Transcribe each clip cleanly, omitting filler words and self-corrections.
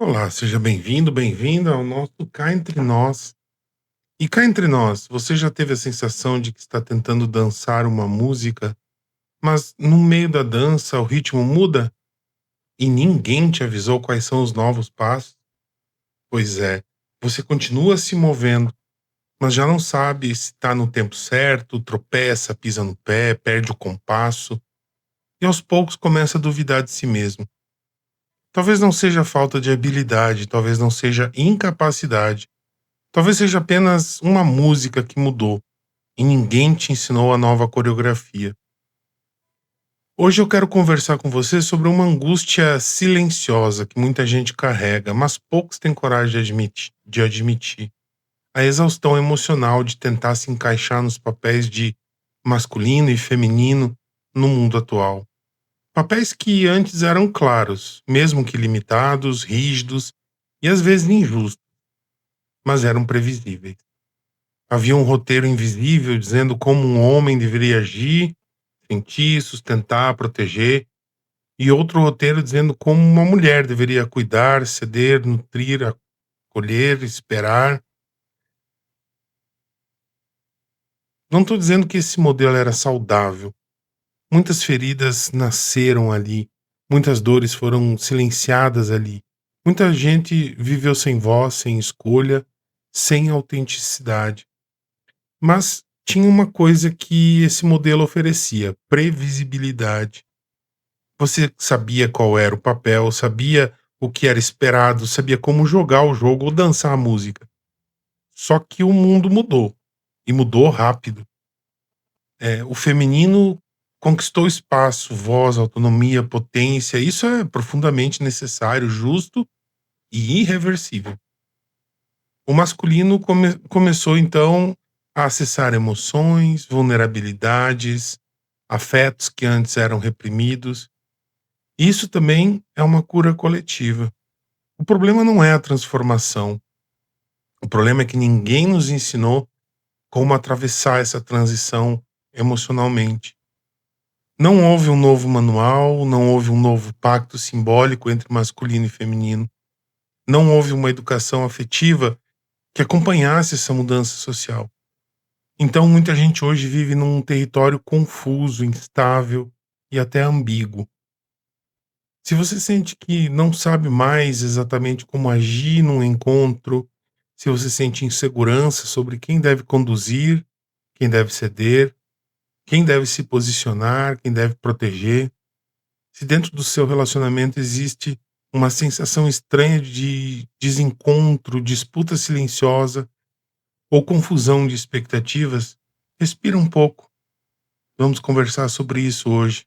Olá, seja bem-vindo, bem-vinda ao nosso Cá Entre Nós. E cá entre nós, você já teve a sensação de que está tentando dançar uma música, mas no meio da dança o ritmo muda e ninguém te avisou quais são os novos passos? Pois é, você continua se movendo, mas já não sabe se está no tempo certo, tropeça, pisa no pé, perde o compasso e aos poucos começa a duvidar de si mesmo. Talvez não seja falta de habilidade, talvez não seja incapacidade. Talvez seja apenas uma música que mudou e ninguém te ensinou a nova coreografia. Hoje eu quero conversar com você sobre uma angústia silenciosa que muita gente carrega, mas poucos têm coragem de admitir. A exaustão emocional de tentar se encaixar nos papéis de masculino e feminino no mundo atual. Papéis que antes eram claros, mesmo que limitados, rígidos e às vezes injustos, mas eram previsíveis. Havia um roteiro invisível dizendo como um homem deveria agir, sentir, sustentar, proteger, e outro roteiro dizendo como uma mulher deveria cuidar, ceder, nutrir, acolher, esperar. Não estou dizendo que esse modelo era saudável. Muitas feridas nasceram ali, muitas dores foram silenciadas ali. Muita gente viveu sem voz, sem escolha, sem autenticidade. Mas tinha uma coisa que esse modelo oferecia: previsibilidade. Você sabia qual era o papel, sabia o que era esperado, sabia como jogar o jogo ou dançar a música. Só que o mundo mudou, e mudou rápido. O feminino conquistou espaço, voz, autonomia, potência. Isso é profundamente necessário, justo e irreversível. O masculino começou então a acessar emoções, vulnerabilidades, afetos que antes eram reprimidos. Isso também é uma cura coletiva. O problema não é a transformação. O problema é que ninguém nos ensinou como atravessar essa transição emocionalmente. Não houve um novo manual, não houve um novo pacto simbólico entre masculino e feminino. Não houve uma educação afetiva que acompanhasse essa mudança social. Então, muita gente hoje vive num território confuso, instável e até ambíguo. Se você sente que não sabe mais exatamente como agir num encontro, se você sente insegurança sobre quem deve conduzir, quem deve ceder, quem deve se posicionar, quem deve proteger, se dentro do seu relacionamento existe uma sensação estranha de desencontro, disputa silenciosa ou confusão de expectativas, respira um pouco. Vamos conversar sobre isso hoje.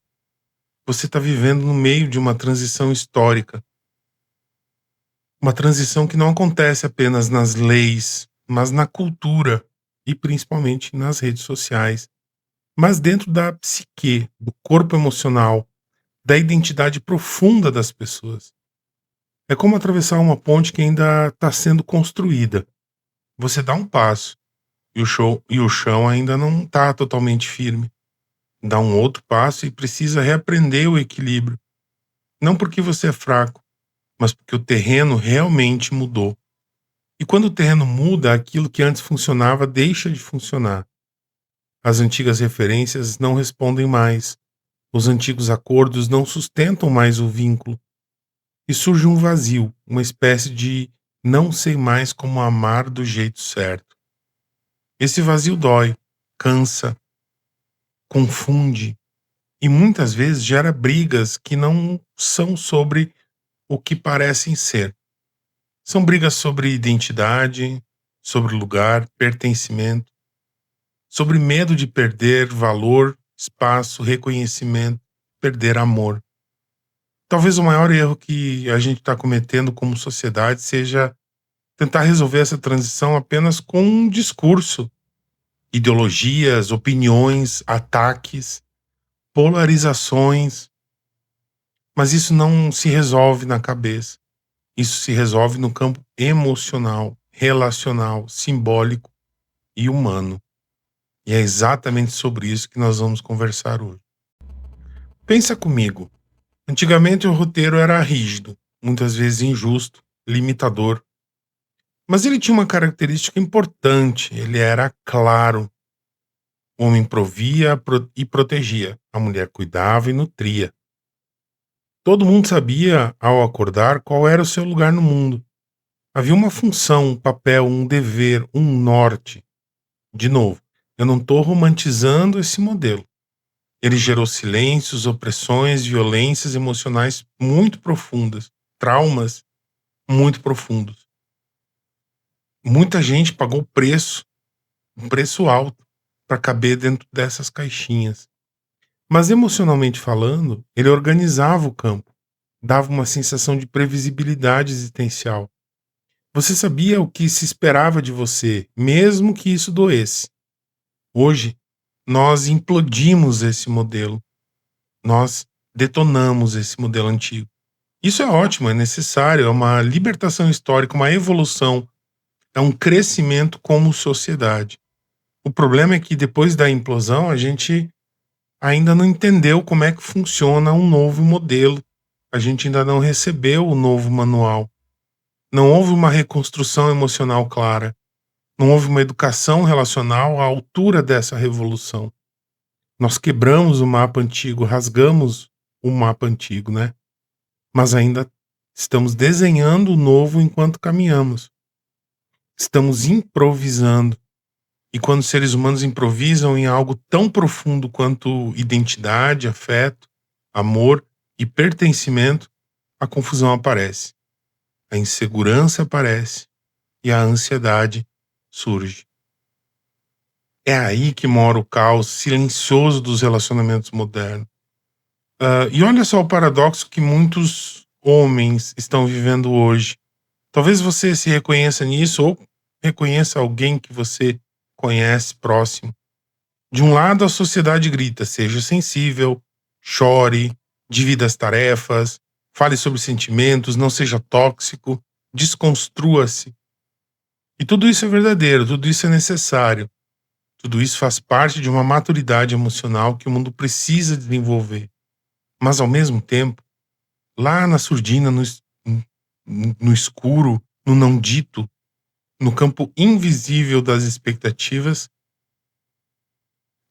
Você está vivendo no meio de uma transição histórica. Uma transição que não acontece apenas nas leis, mas na cultura e principalmente nas redes sociais, mas dentro da psique, do corpo emocional, da identidade profunda das pessoas. É como atravessar uma ponte que ainda está sendo construída. Você dá um passo e o chão ainda não está totalmente firme. Dá um outro passo e precisa reaprender o equilíbrio. Não porque você é fraco, mas porque o terreno realmente mudou. E quando o terreno muda, aquilo que antes funcionava deixa de funcionar. As antigas referências não respondem mais. Os antigos acordos não sustentam mais o vínculo. E surge um vazio, uma espécie de não sei mais como amar do jeito certo. Esse vazio dói, cansa, confunde e muitas vezes gera brigas que não são sobre o que parecem ser. São brigas sobre identidade, sobre lugar, pertencimento, sobre medo de perder valor, espaço, reconhecimento, perder amor. Talvez o maior erro que a gente está cometendo como sociedade seja tentar resolver essa transição apenas com um discurso, ideologias, opiniões, ataques, polarizações, mas isso não se resolve na cabeça. Isso se resolve no campo emocional, relacional, simbólico e humano. E é exatamente sobre isso que nós vamos conversar hoje. Pensa comigo. Antigamente o roteiro era rígido, muitas vezes injusto. limitador. Mas ele tinha uma característica importante: ele era claro. O homem provia e protegia, a mulher cuidava e nutria. Todo mundo sabia, ao acordar, qual era o seu lugar no mundo. Havia uma função, um papel, um dever, um norte. De novo, eu não estou romantizando esse modelo. Ele gerou silêncios, opressões, violências emocionais muito profundas, traumas muito profundos. Muita gente pagou preço, um preço alto, para caber dentro dessas caixinhas. Mas emocionalmente falando, ele organizava o campo, dava uma sensação de previsibilidade existencial. Você sabia o que se esperava de você, mesmo que isso doesse. Hoje, nós implodimos esse modelo. Nós detonamos esse modelo antigo. Isso é ótimo, é necessário, é uma libertação histórica, uma evolução, é um crescimento como sociedade. O problema é que depois da implosão a gente ainda não entendeu como é que funciona um novo modelo. A gente ainda não recebeu o novo manual. Não houve uma reconstrução emocional clara. Não houve uma educação relacional à altura dessa revolução. Nós quebramos o mapa antigo, rasgamos o mapa antigo, né? Mas ainda estamos desenhando o novo enquanto caminhamos. Estamos improvisando. E quando os seres humanos improvisam em algo tão profundo quanto identidade, afeto, amor e pertencimento, a confusão aparece, a insegurança aparece e a ansiedade surge. É aí que mora o caos silencioso dos relacionamentos modernos. E olha só o paradoxo que muitos homens estão vivendo hoje. Talvez você se reconheça nisso ou reconheça alguém que você conhece próximo. De um lado, a sociedade grita: seja sensível, chore, divida as tarefas, fale sobre sentimentos, não seja tóxico, desconstrua-se. E tudo isso é verdadeiro, tudo isso é necessário. Tudo isso faz parte de uma maturidade emocional que o mundo precisa desenvolver. Mas, ao mesmo tempo, lá na surdina, no escuro, no não dito, no campo invisível das expectativas,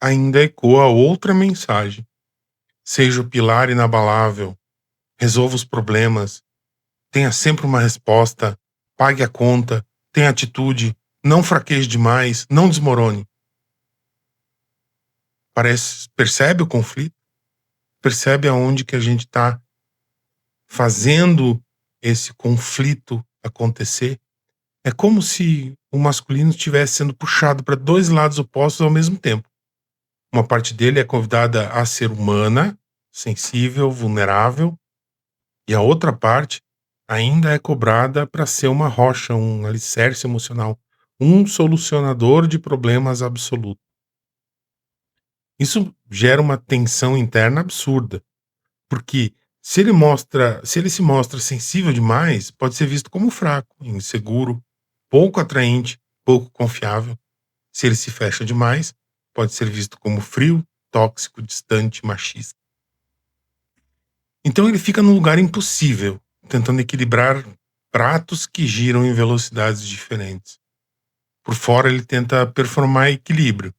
ainda ecoa outra mensagem. Seja o pilar inabalável, resolva os problemas, tenha sempre uma resposta, pague a conta, tenha atitude, não fraqueje demais, não desmorone. Percebe o conflito? Percebe aonde que a gente está fazendo esse conflito acontecer? É como se o masculino estivesse sendo puxado para dois lados opostos ao mesmo tempo. Uma parte dele é convidada a ser humana, sensível, vulnerável, e a outra parte ainda é cobrada para ser uma rocha, um alicerce emocional, um solucionador de problemas absoluto. Isso gera uma tensão interna absurda, porque se ele se mostra sensível demais, pode ser visto como fraco, inseguro, pouco atraente, pouco confiável. Se ele se fecha demais, pode ser visto como frio, tóxico, distante, machista. Então ele fica num lugar impossível, tentando equilibrar pratos que giram em velocidades diferentes. Por fora ele tenta performar equilíbrio.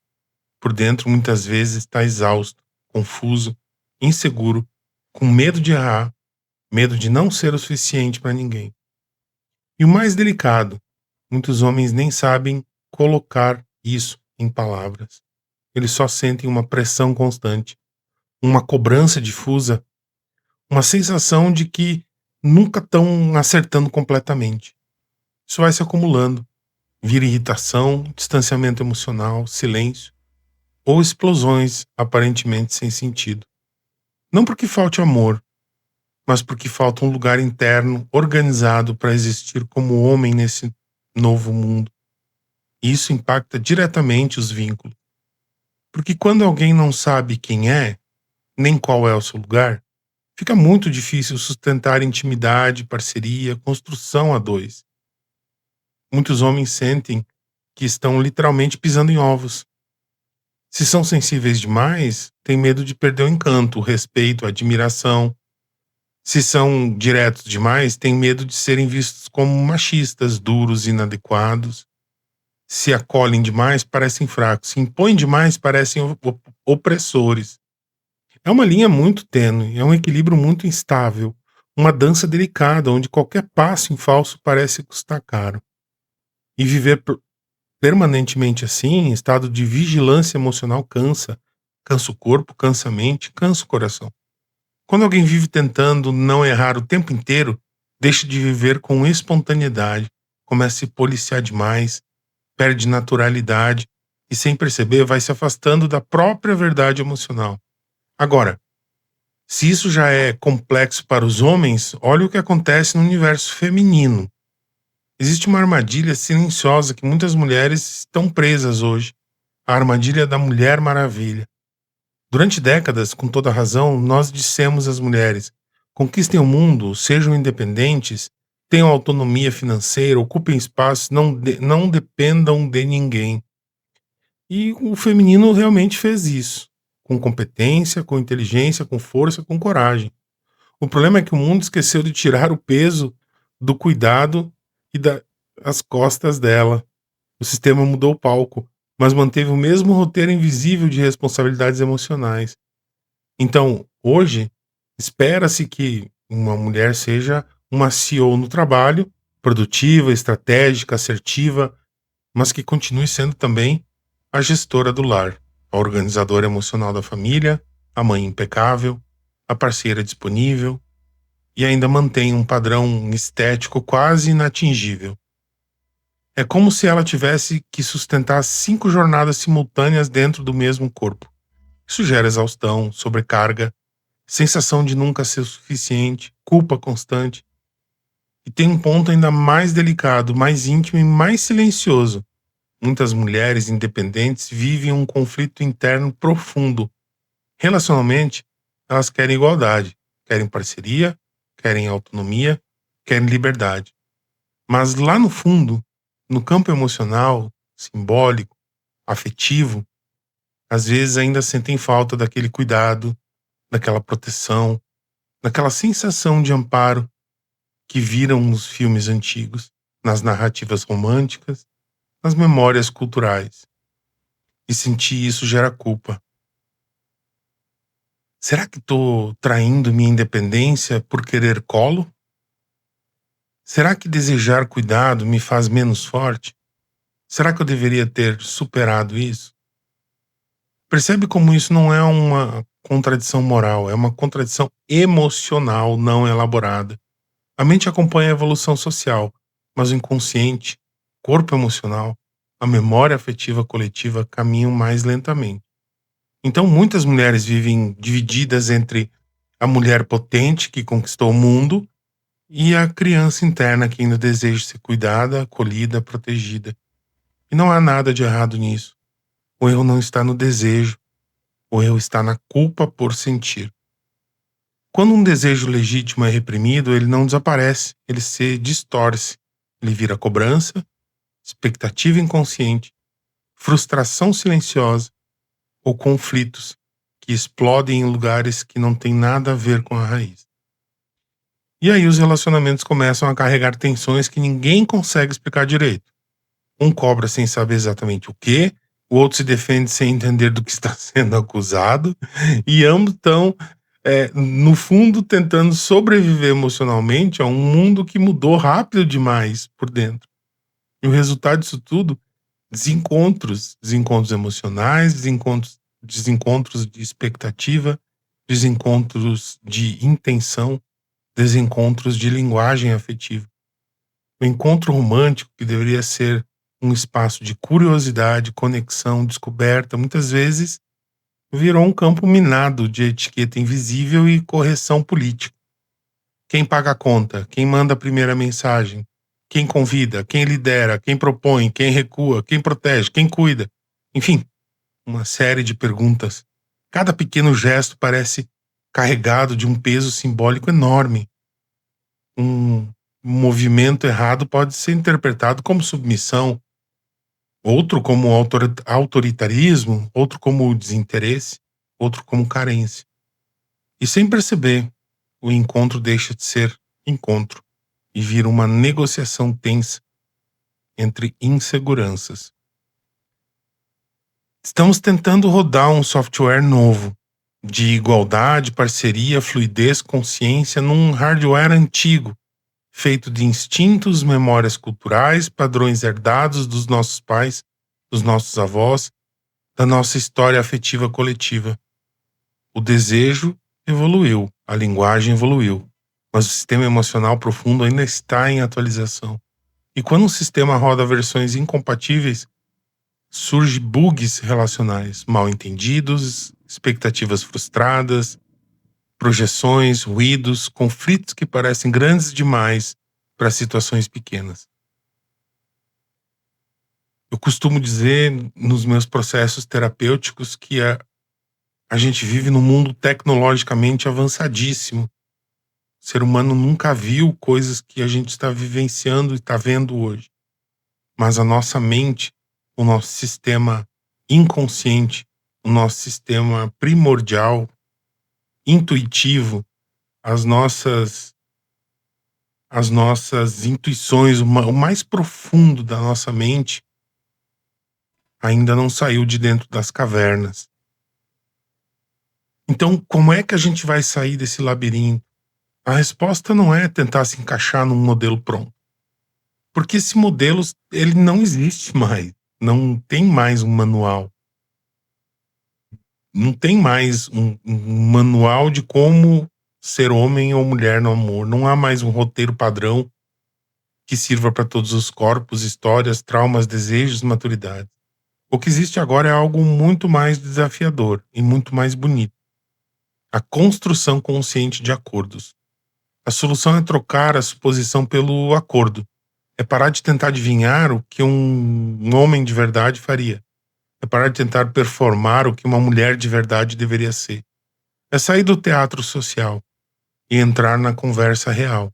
Por dentro muitas vezes está exausto, confuso, inseguro, com medo de errar, medo de não ser o suficiente para ninguém. E o mais delicado, muitos homens nem sabem colocar isso em palavras. Eles só sentem uma pressão constante, uma cobrança difusa, uma sensação de que nunca estão acertando completamente. Isso vai se acumulando, vira irritação, distanciamento emocional, silêncio ou explosões aparentemente sem sentido. Não porque falte amor, mas porque falta um lugar interno organizado para existir como homem nesse novo mundo. E isso impacta diretamente os vínculos. Porque quando alguém não sabe quem é, nem qual é o seu lugar, fica muito difícil sustentar intimidade, parceria, construção a dois. Muitos homens sentem que estão literalmente pisando em ovos. Se são sensíveis demais, têm medo de perder o encanto, o respeito, a admiração. Se são diretos demais, têm medo de serem vistos como machistas, duros, inadequados. Se acolhem demais, parecem fracos. Se impõem demais, parecem opressores. É uma linha muito tênue, é um equilíbrio muito instável, uma dança delicada, onde qualquer passo em falso parece custar caro. E viver permanentemente assim, em estado de vigilância emocional, cansa. Cansa o corpo, cansa a mente, cansa o coração. Quando alguém vive tentando não errar o tempo inteiro, deixa de viver com espontaneidade, começa a se policiar demais, perde naturalidade e, sem perceber, vai se afastando da própria verdade emocional. Agora, se isso já é complexo para os homens, olha o que acontece no universo feminino. Existe uma armadilha silenciosa que muitas mulheres estão presas hoje, a armadilha da Mulher Maravilha. Durante décadas, com toda razão, nós dissemos às mulheres: conquistem o mundo, sejam independentes, tenham autonomia financeira, ocupem espaços, não dependam de ninguém. E o feminino realmente fez isso, com competência, com inteligência, com força, com coragem. O problema é que o mundo esqueceu de tirar o peso do cuidado e das costas dela. O sistema mudou o palco, mas manteve o mesmo roteiro invisível de responsabilidades emocionais. Então, hoje, espera-se que uma mulher seja uma CEO no trabalho, produtiva, estratégica, assertiva, mas que continue sendo também a gestora do lar, a organizadora emocional da família, a mãe impecável, a parceira disponível e ainda mantém um padrão estético quase inatingível. É como se ela tivesse que sustentar 5 jornadas simultâneas dentro do mesmo corpo. Isso gera exaustão, sobrecarga, sensação de nunca ser o suficiente, culpa constante. E tem um ponto ainda mais delicado, mais íntimo e mais silencioso. Muitas mulheres independentes vivem um conflito interno profundo. Relacionalmente, elas querem igualdade, querem parceria, querem autonomia, querem liberdade. Mas lá no fundo, no campo emocional, simbólico, afetivo, às vezes ainda sentem falta daquele cuidado, daquela proteção, daquela sensação de amparo que viram nos filmes antigos, nas narrativas românticas, nas memórias culturais. E sentir isso gera culpa. Será que estou traindo minha independência por querer colo? Será que desejar cuidado me faz menos forte? Será que eu deveria ter superado isso? Percebe como isso não é uma contradição moral, é uma contradição emocional não elaborada. A mente acompanha a evolução social, mas o inconsciente, corpo emocional, a memória afetiva coletiva caminham mais lentamente. Então, muitas mulheres vivem divididas entre a mulher potente que conquistou o mundo e a criança interna que ainda deseja ser cuidada, acolhida, protegida. E não há nada de errado nisso. O erro não está no desejo, o erro está na culpa por sentir. Quando um desejo legítimo é reprimido, ele não desaparece, ele se distorce. Ele vira cobrança, expectativa inconsciente, frustração silenciosa ou conflitos que explodem em lugares que não têm nada a ver com a raiz. E aí os relacionamentos começam a carregar tensões que ninguém consegue explicar direito. Um cobra sem saber exatamente o que, o outro se defende sem entender do que está sendo acusado, e ambos estão, no fundo, tentando sobreviver emocionalmente a um mundo que mudou rápido demais por dentro. E o resultado disso tudo, desencontros emocionais, desencontros de expectativa, desencontros de intenção, desencontros de linguagem afetiva. O encontro romântico, que deveria ser um espaço de curiosidade, conexão, descoberta, muitas vezes virou um campo minado de etiqueta invisível e correção política. Quem paga a conta? Quem manda a primeira mensagem? Quem convida? Quem lidera? Quem propõe? Quem recua? Quem protege? Quem cuida? Enfim, uma série de perguntas. Cada pequeno gesto parece carregado de um peso simbólico enorme. Um movimento errado pode ser interpretado como submissão, outro como autoritarismo, outro como desinteresse, outro como carência. E sem perceber, o encontro deixa de ser encontro e vira uma negociação tensa entre inseguranças. Estamos tentando rodar um software novo, de igualdade, parceria, fluidez, consciência, num hardware antigo, feito de instintos, memórias culturais, padrões herdados dos nossos pais, dos nossos avós, da nossa história afetiva coletiva. O desejo evoluiu, a linguagem evoluiu, mas o sistema emocional profundo ainda está em atualização. E quando um sistema roda versões incompatíveis, surgem bugs relacionais, mal entendidos, expectativas frustradas, projeções, ruídos, conflitos que parecem grandes demais para situações pequenas. Eu costumo dizer nos meus processos terapêuticos que a gente vive num mundo tecnologicamente avançadíssimo. O ser humano nunca viu coisas que a gente está vivenciando e está vendo hoje. Mas a nossa mente, o nosso sistema inconsciente, o nosso sistema primordial, intuitivo, as nossas intuições, o mais profundo da nossa mente, ainda não saiu de dentro das cavernas. Então, como é que a gente vai sair desse labirinto? A resposta não é tentar se encaixar num modelo pronto. Porque esse modelo, ele não existe mais. Não tem mais um manual. Não tem mais um manual de como ser homem ou mulher no amor. Não há mais um roteiro padrão que sirva para todos os corpos, histórias, traumas, desejos, maturidade. O que existe agora é algo muito mais desafiador e muito mais bonito. A construção consciente de acordos. A solução é trocar a suposição pelo acordo. É parar de tentar adivinhar o que um homem de verdade faria. É parar de tentar performar o que uma mulher de verdade deveria ser. É sair do teatro social e entrar na conversa real.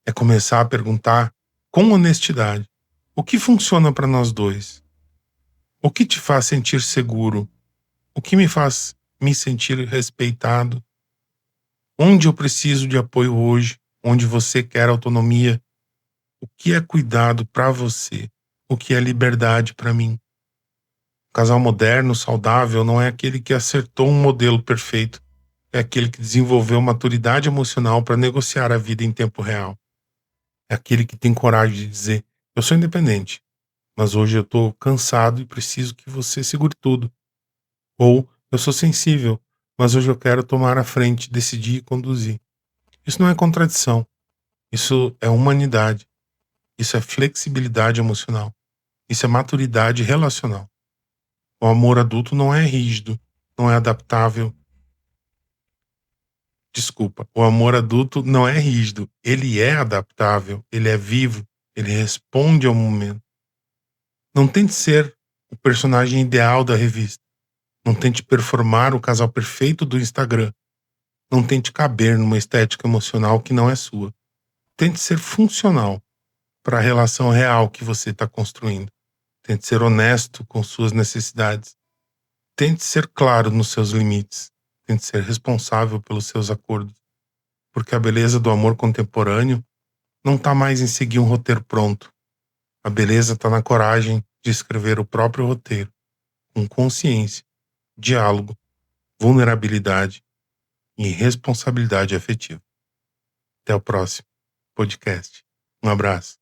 É começar a perguntar com honestidade: o que funciona para nós dois? O que te faz sentir seguro? O que me faz me sentir respeitado? Onde eu preciso de apoio hoje? Onde você quer autonomia? O que é cuidado para você? O que é liberdade para mim? O casal moderno, saudável, não é aquele que acertou um modelo perfeito. É aquele que desenvolveu maturidade emocional para negociar a vida em tempo real. É aquele que tem coragem de dizer: eu sou independente, mas hoje eu estou cansado e preciso que você segure tudo. Ou eu sou sensível, mas hoje eu quero tomar a frente, decidir e conduzir. Isso não é contradição. Isso é humanidade. Isso é flexibilidade emocional. Isso é maturidade relacional. O amor adulto não é rígido, não é adaptável. Desculpa, o amor adulto não é rígido, ele é adaptável, ele é vivo, ele responde ao momento. Não tente ser o personagem ideal da revista. Não tente performar o casal perfeito do Instagram. Não tente caber numa estética emocional que não é sua. Tente ser funcional para a relação real que você está construindo. Tente ser honesto com suas necessidades. Tente ser claro nos seus limites. Tente ser responsável pelos seus acordos. Porque a beleza do amor contemporâneo não está mais em seguir um roteiro pronto. A beleza está na coragem de escrever o próprio roteiro, com consciência, diálogo, vulnerabilidade e responsabilidade afetiva. Até o próximo podcast. Um abraço.